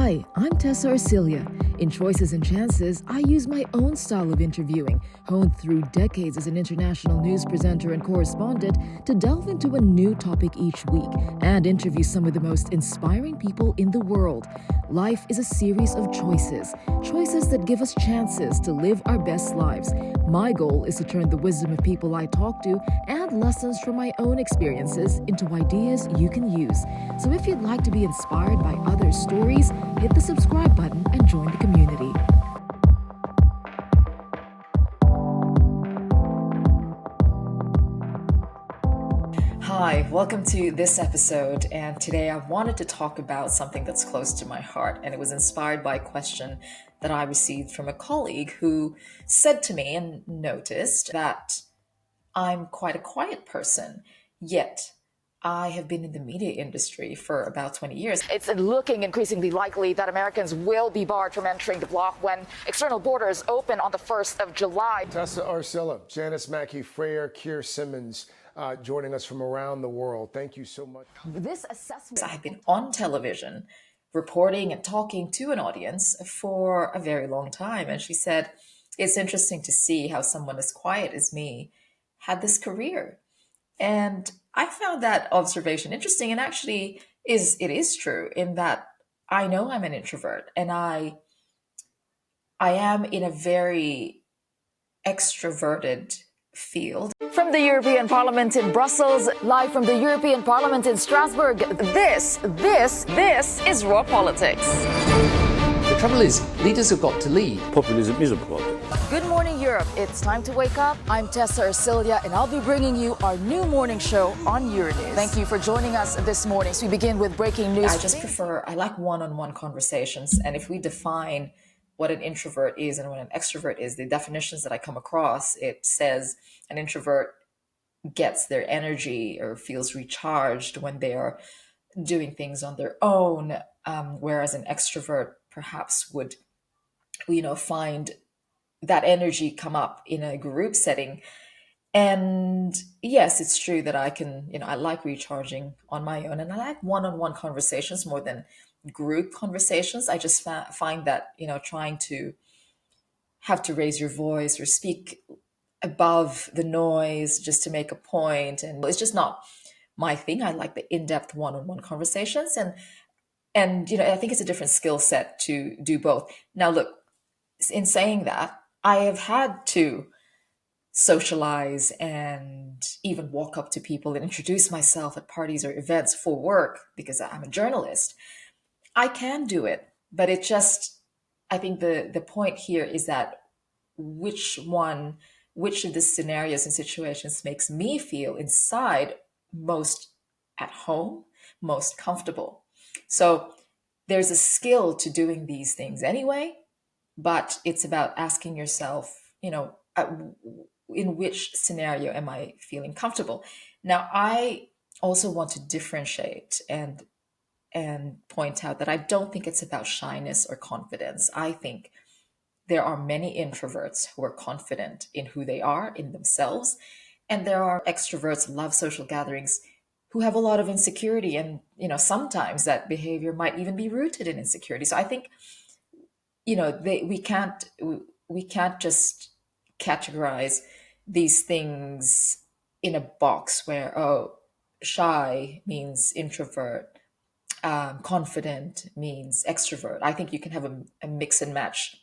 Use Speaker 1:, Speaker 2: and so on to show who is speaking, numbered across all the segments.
Speaker 1: Hi, I'm Tessa Arcilia. In Choices and Chances, I use my own style of interviewing, honed through decades as an international news presenter and correspondent, to delve into a new topic each week and interview some of the most inspiring people in the world. Life is a series of choices that give us chances to live our best lives. My goal is to turn the wisdom of people I talk to and lessons from my own experiences into ideas you can use. So if you'd like to be inspired by others' stories, hit the subscribe button and join the community. Hi, welcome to this episode, and today I wanted to talk about something that's close to my heart, and it was inspired by a question that I received from a colleague who said to me and noticed that I'm quite a quiet person, yet I have been in the media industry for about 20 years.
Speaker 2: It's looking increasingly likely that Americans will be barred from entering the bloc when external borders open on the 1st of July.
Speaker 3: Tessa Arcilla, Janice Mackey-Freyer, Keir Simmons, joining us from around the world. Thank you so much.
Speaker 2: This assessment...
Speaker 1: I've been on television reporting and talking to an audience for a very long time. And she said, it's interesting to see how someone as quiet as me had this career. And I found that observation interesting, and actually it is true in that I know I'm an introvert, and I am in a very extroverted field.
Speaker 2: From the European Parliament in Brussels, live from the European Parliament in Strasbourg, this is Raw Politics.
Speaker 4: The trouble is, leaders have got to lead.
Speaker 5: Populism is a problem.
Speaker 2: Good morning, Europe. It's time to wake up. I'm Tessa Arcilia, and I'll be bringing you our new morning show on Euronews. Thank you for joining us this morning. So we begin with breaking news.
Speaker 1: I like one-on-one conversations. And if we define what an introvert is and what an extrovert is, the definitions that I come across, it says an introvert gets their energy or feels recharged when they are doing things on their own, whereas an extrovert perhaps would, find that energy come up in a group setting. And yes, it's true that I can, I like recharging on my own, and I like one-on-one conversations more than group conversations. I just find that, trying to have to raise your voice or speak above the noise just to make a point, and it's just not my thing. I like the in-depth one-on-one conversations, and I think it's a different skill set to do both. Now, look, in saying that, I have had to socialize and even walk up to people and introduce myself at parties or events for work because I'm a journalist. I can do it, but I think the point here is that which of the scenarios and situations makes me feel inside most at home, most comfortable. So there's a skill to doing these things anyway, but it's about asking yourself, in which scenario am I feeling comfortable? Now, I also want to differentiate and point out that I don't think it's about shyness or confidence. I think there are many introverts who are confident in who they are, in themselves, and there are extroverts who love social gatherings who have a lot of insecurity, and sometimes that behavior might even be rooted in insecurity. So I think we can't just categorize these things in a box where shy means introvert, confident means extrovert. I think you can have a mix and match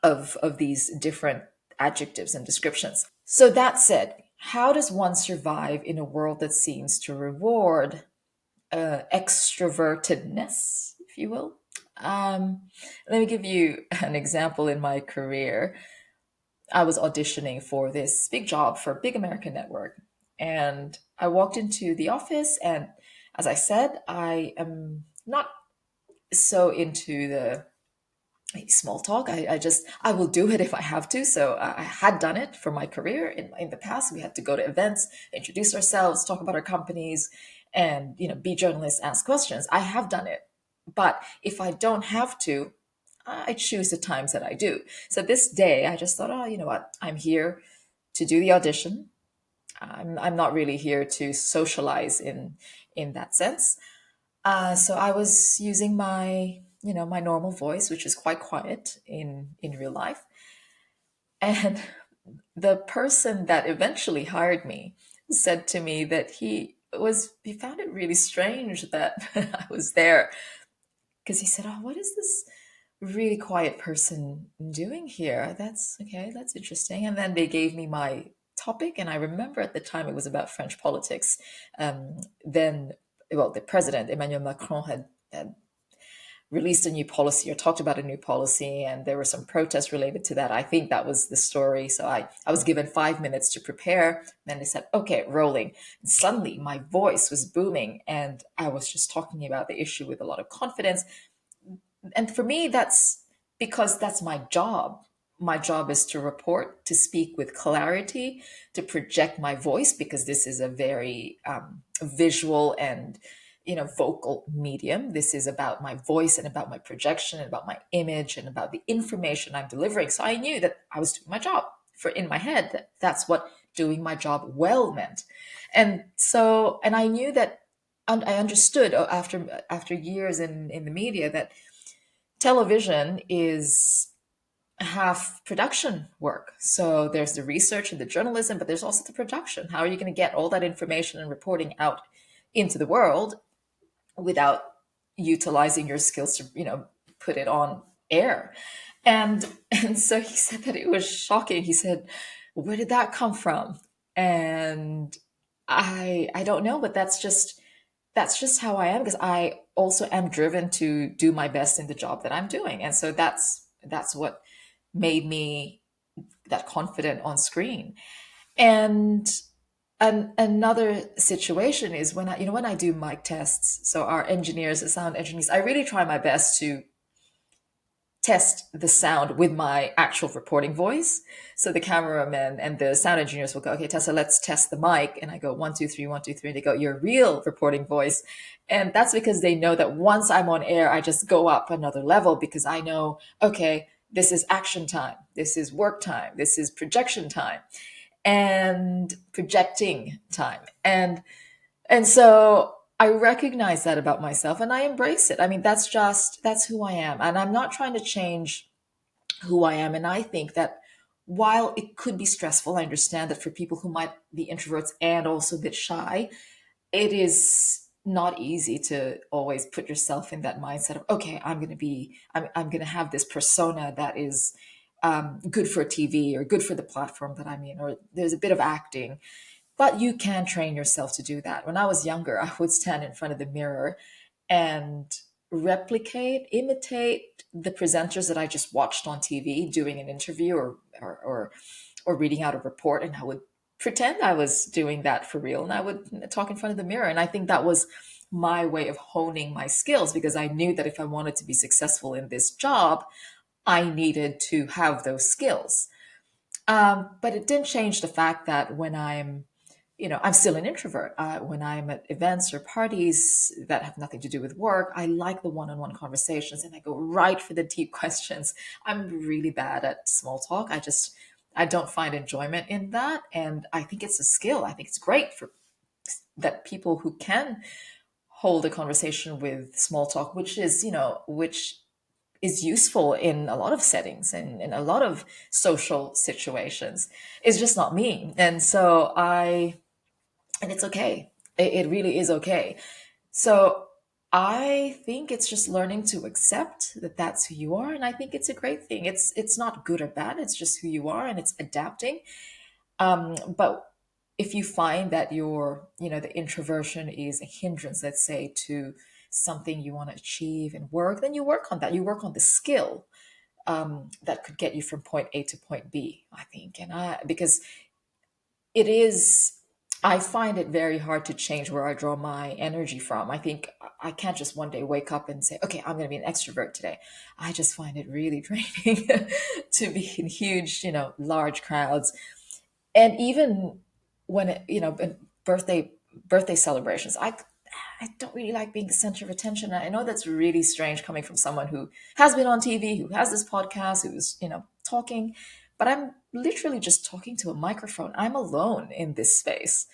Speaker 1: of these different adjectives and descriptions. So that said, how does one survive in a world that seems to reward extrovertedness, if you will? Let me give you an example. In my career, I was auditioning for this big job for a big American network, and I walked into the office, and as I said, I am not so into the small talk. I will do it if I have to. So I had done it for my career in the past. We had to go to events, introduce ourselves, talk about our companies, and be journalists, ask questions. I have done it. But if I don't have to, I choose the times that I do. So this day, I just thought, you know what? I'm here to do the audition. I'm not really here to socialize in that sense. So I was using my my normal voice, which is quite quiet in real life. And the person that eventually hired me said to me that he found it really strange that I was there, because he said, "Oh, what is this really quiet person doing here? That's okay, that's interesting." And then they gave me my topic, and I remember at the time it was about French politics. Then, well, the president Emmanuel Macron had released a new policy or talked about a new policy, and there were some protests related to that. I think that was the story. So I was given 5 minutes to prepare. Then they said, "Okay, rolling." And suddenly my voice was booming, and I was just talking about the issue with a lot of confidence. And for me, that's because that's my job. My job is to report, to speak with clarity, to project my voice, because this is a very visual and vocal medium. This is about my voice and about my projection and about my image and about the information I'm delivering. So I knew that I was doing my job. For in my head, that's what doing my job well meant. And I knew that, and I understood after years in the media, that television is half production work. So there's the research and the journalism, but there's also the production. How are you going to get all that information and reporting out into the world without utilizing your skills to, put it on air? And so he said that it was shocking. He said, "Where did that come from?" And I don't know, but that's just how I am, because I also am driven to do my best in the job that I'm doing. And so that's what made me that confident on screen. And another situation is when I do mic tests. So our engineers, the sound engineers, I really try my best to test the sound with my actual reporting voice. So the cameraman and the sound engineers will go, "Okay, Tessa, let's test the mic." And I go, 1, 2, 3, 1, 2, 3. And they go, "Your real reporting voice." And that's because they know that once I'm on air, I just go up another level, because I know, okay, this is action time. This is work time. This is projection time and projecting time. And so I recognize that about myself, and I embrace it. I mean, that's who I am. And I'm not trying to change who I am. And I think that while it could be stressful, I understand that for people who might be introverts and also a bit shy, it is not easy to always put yourself in that mindset of, okay, I'm going to have this persona that is good for TV or good for the platform that I'm in, or there's a bit of acting. But you can train yourself to do that. When I was younger, I would stand in front of the mirror and imitate the presenters that I just watched on TV doing an interview or reading out a report, and I would pretend I was doing that for real, and I would talk in front of the mirror. And I think that was my way of honing my skills, because I knew that if I wanted to be successful in this job, I needed to have those skills. But it didn't change the fact that when I'm still an introvert. When I'm at events or parties that have nothing to do with work, I like the one-on-one conversations, and I go right for the deep questions. I'm really bad at small talk. I don't find enjoyment in that. And I think it's a skill. I think it's great for that people who can hold a conversation with small talk, which is useful in a lot of settings and in a lot of social situations. It's just not me. And it's okay. It really is okay. So I think it's just learning to accept that that's who you are. And I think it's a great thing. It's not good or bad. It's just who you are, and it's adapting. But if you find that the introversion is a hindrance, let's say, to something you want to achieve and work, then you work on that. You work on the skill that could get you from point A to point B, I think. Because it is, I find it very hard to change where I draw my energy from. I think I can't just one day wake up and say, okay, I'm going to be an extrovert today. I just find it really draining to be in huge, large crowds. And even when in birthday celebrations, I don't really like being the center of attention. I know that's really strange coming from someone who has been on TV, who has this podcast, who's, talking, but I'm literally just talking to a microphone. I'm alone in this space.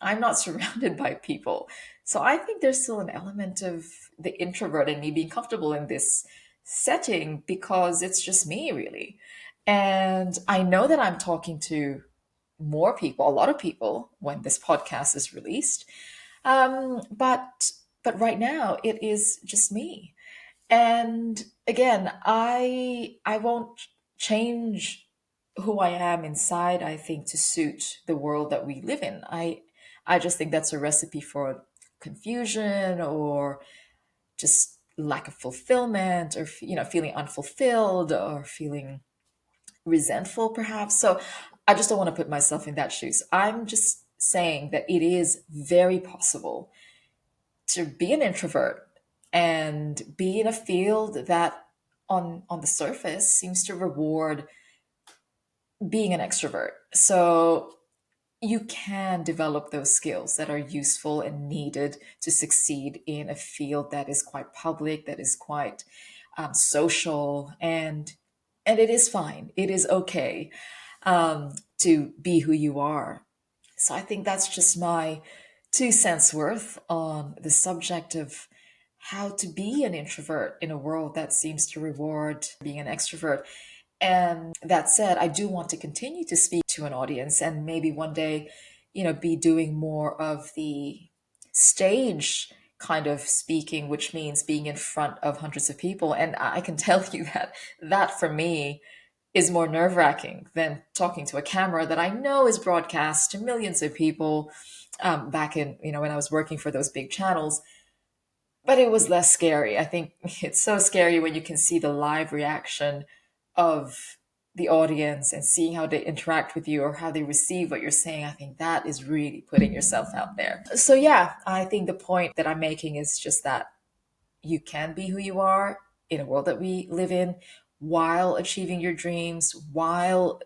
Speaker 1: I'm not surrounded by people. So I think there's still an element of the introvert and me being comfortable in this setting because it's just me, really. And I know that I'm talking to more people, a lot of people, when this podcast is released. But right now it is just me. And again, I won't change who I am inside, I think, to suit the world that we live in. I just think that's a recipe for confusion or just lack of fulfillment or feeling unfulfilled or feeling resentful perhaps. So I just don't want to put myself in that shoes. I'm just saying that it is very possible to be an introvert and be in a field that on the surface seems to reward being an extrovert. So you can develop those skills that are useful and needed to succeed in a field that is quite public, that is quite social, and it is fine. It is okay to be who you are. So I think that's just my 2 cents worth on the subject of how to be an introvert in a world that seems to reward being an extrovert. And that said, I do want to continue to speak to an audience and maybe one day, be doing more of the stage kind of speaking, which means being in front of hundreds of people. And I can tell you that for me is more nerve-wracking than talking to a camera that I know is broadcast to millions of people back in, when I was working for those big channels. But it was less scary. I think it's so scary when you can see the live reaction of the audience and seeing how they interact with you or how they receive what you're saying. I think that is really putting yourself out there. So yeah, I think the point that I'm making is just that you can be who you are in a world that we live in while achieving your dreams, while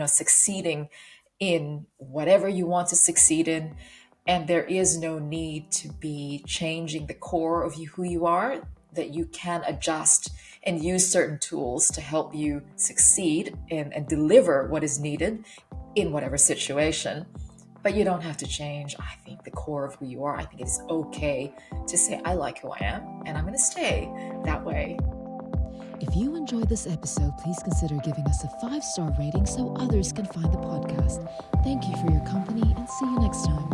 Speaker 1: succeeding in whatever you want to succeed in. And there is no need to be changing the core of who you are, that you can adjust and use certain tools to help you succeed and deliver what is needed in whatever situation. But you don't have to change, I think, the core of who you are. I think it's okay to say, I like who I am, and I'm going to stay that way.
Speaker 2: If you enjoyed this episode, please consider giving us a 5-star rating so others can find the podcast. Thank you for your company and see you next time.